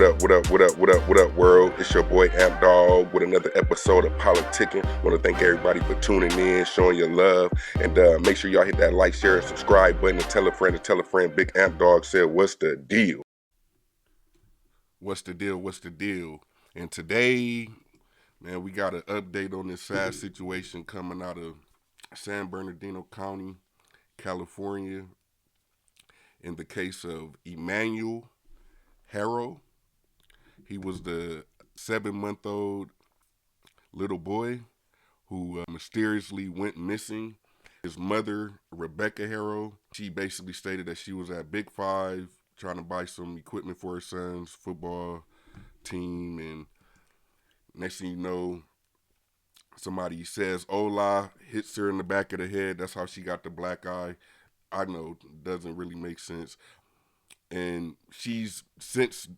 What up, world? It's your boy Amp Dog with another episode of Politickin. Want to thank everybody for tuning in, showing your love, and make sure y'all hit that like, share, and subscribe button, and tell a friend to tell a friend. Big Amp Dog said, "What's the deal?" What's the deal? What's the deal? And today, man, we got an update on this sad situation coming out of San Bernardino County, California, in the case of Emmanuel Haro. He was the 7-month-old little boy who mysteriously went missing. His mother, Rebecca Haro, she basically stated that she was at Big Five trying to buy some equipment for her son's football team, and next thing you know, somebody says "Hola," hits her in the back of the head. That's how she got the black eye. I know, doesn't really make sense. And she's since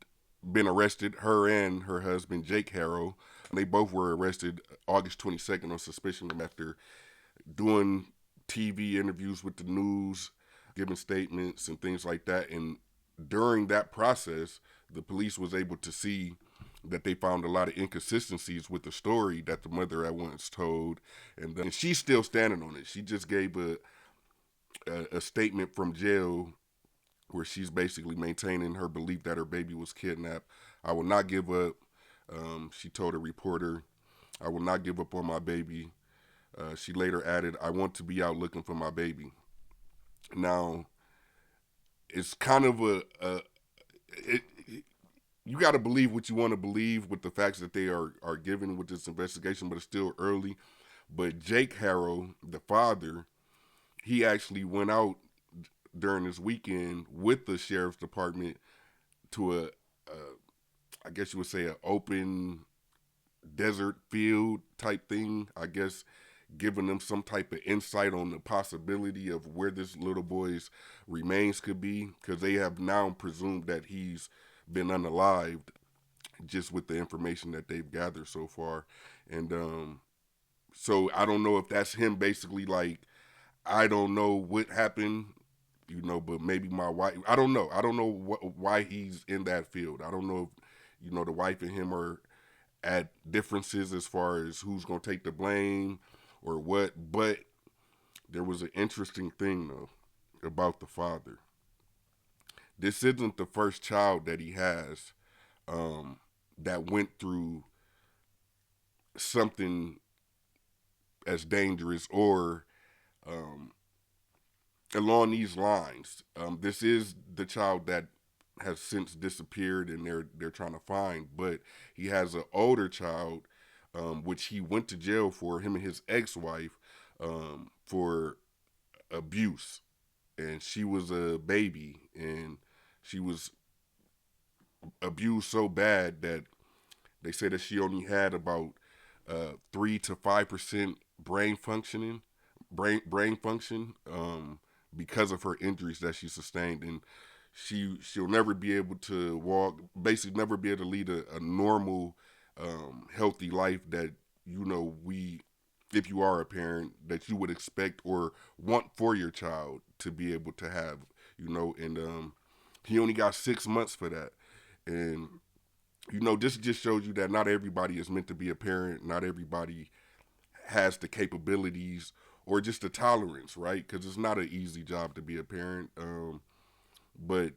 been arrested, her and her husband, Jake Haro. They both were arrested August 22nd on suspicion of after doing TV interviews with the news, giving statements and things like that. And during that process, the police was able to see that they found a lot of inconsistencies with the story that the mother at once told. And she's still standing on it. She just gave a statement from jail where she's basically maintaining her belief that her baby was kidnapped. "I will not give up," she told a reporter. "I will not give up on my baby." She later added, "I want to be out looking for my baby." Now, it's kind of you got to believe what you want to believe with the facts that they are given with this investigation, but it's still early. But Jake Haro, the father, he actually went out during this weekend with the sheriff's department to I guess you would say, an open desert field type thing. I guess giving them some type of insight on the possibility of where this little boy's remains could be, because they have now presumed that he's been unalived just with the information that they've gathered so far. And so I don't know if that's him basically like, I don't know what happened, but maybe my wife, I don't know. I don't know why he's in that field. I don't know if, the wife and him are at differences as far as who's going to take the blame or what. But there was an interesting thing, though, about the father. This isn't the first child that he has that went through something as dangerous or along these lines. This is the child that has since disappeared, and they're trying to find. But he has an older child, which he went to jail for. Him and his ex-wife, for abuse, and she was a baby, and she was abused so bad that they say that she only had about 3 to 5% brain function because of her injuries that she sustained, and she'll never be able to walk, basically never be able to lead a normal, healthy life that we, if you are a parent, that you would expect or want for your child to be able to have, and he only got 6 months for that. And this just shows you that not everybody is meant to be a parent. Not everybody has the capabilities or just the tolerance, right? Because it's not an easy job to be a parent. But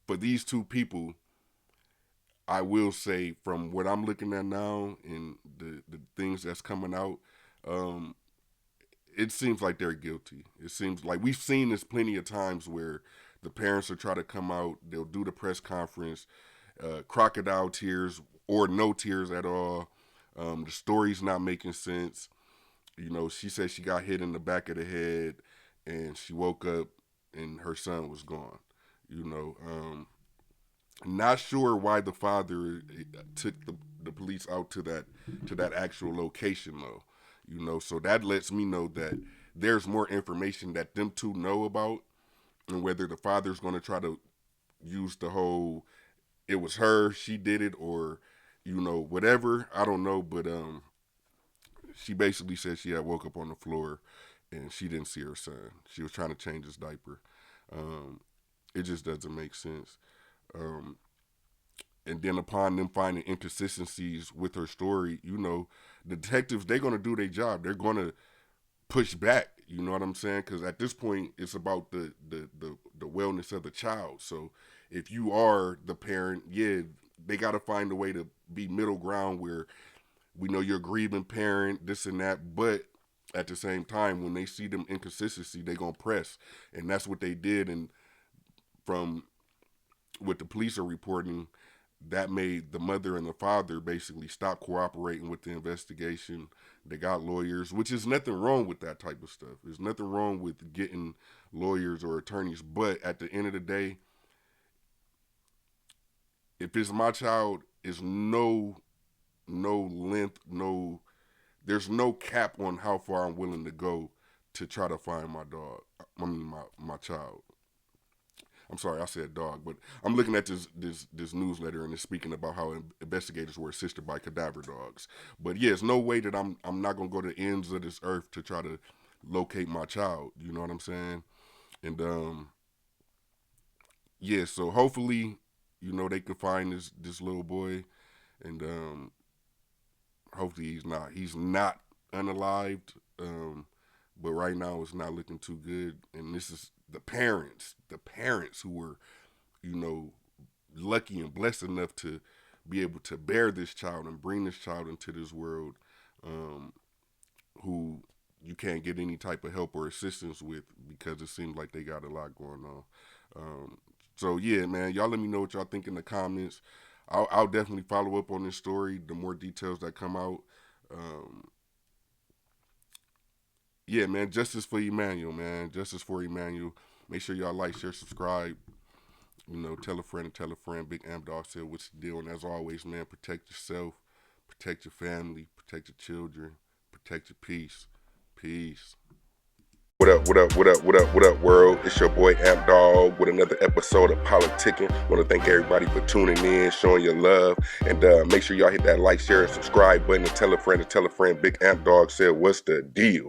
for these two people, I will say, from what I'm looking at now and the things that's coming out, it seems like they're guilty. It seems like we've seen this plenty of times where the parents will try to come out, they'll do the press conference, crocodile tears or no tears at all. The story's not making sense. She said she got hit in the back of the head and she woke up and her son was gone. Not sure why the father took the police out to that actual location though. So that lets me know that there's more information that them two know about, and whether the father's going to try to use the whole "it was her, she did it," or whatever, I don't know. But she basically said she had woke up on the floor and she didn't see her son. She was trying to change his diaper. It just doesn't make sense. And then upon them finding inconsistencies with her story, you know, the detectives, they're going to do their job. They're going to push back. You know what I'm saying? Because at this point, it's about the wellness of the child. So if you are the parent, yeah, they got to find a way to be middle ground where we know you're a grieving parent, this and that, but at the same time, when they see them inconsistency, they gonna press, and that's what they did. And from what the police are reporting, that made the mother and the father basically stop cooperating with the investigation. They got lawyers, which is nothing wrong with that type of stuff. There's nothing wrong with getting lawyers or attorneys, but at the end of the day, if it's my child, it's no length, no, there's no cap on how far I'm willing to go to try to find my dog. I mean my child. I'm sorry, I said dog, but I'm looking at this newsletter and it's speaking about how investigators were assisted by cadaver dogs. But yeah, there's no way that I'm not gonna go to the ends of this earth to try to locate my child. You know what I'm saying? And yeah, so hopefully, you know, they can find this little boy, and hopefully he's not unalived. But right now it's not looking too good. And this is the parents who were, you know, lucky and blessed enough to be able to bear this child and bring this child into this world, um, who you can't get any type of help or assistance with because it seems like they got a lot going on. Um, so yeah, man, y'all let me know what y'all think in the comments. I'll definitely follow up on this story. The more details that come out, um, yeah, man, justice for Emmanuel, man, justice for Emmanuel. Make sure y'all like, share, subscribe. You know, tell a friend and tell a friend. Big Am Dog said, "What's the deal?" And as always, man, protect yourself, protect your family, protect your children, protect your peace. Peace. What up, what up, what up, what up, what up, world? It's your boy Amp Dog with another episode of Politickin. Want to thank everybody for tuning in, showing your love, and make sure y'all hit that like, share, and subscribe button and tell a friend to tell a friend. Big Amp Dog said, "What's the deal?"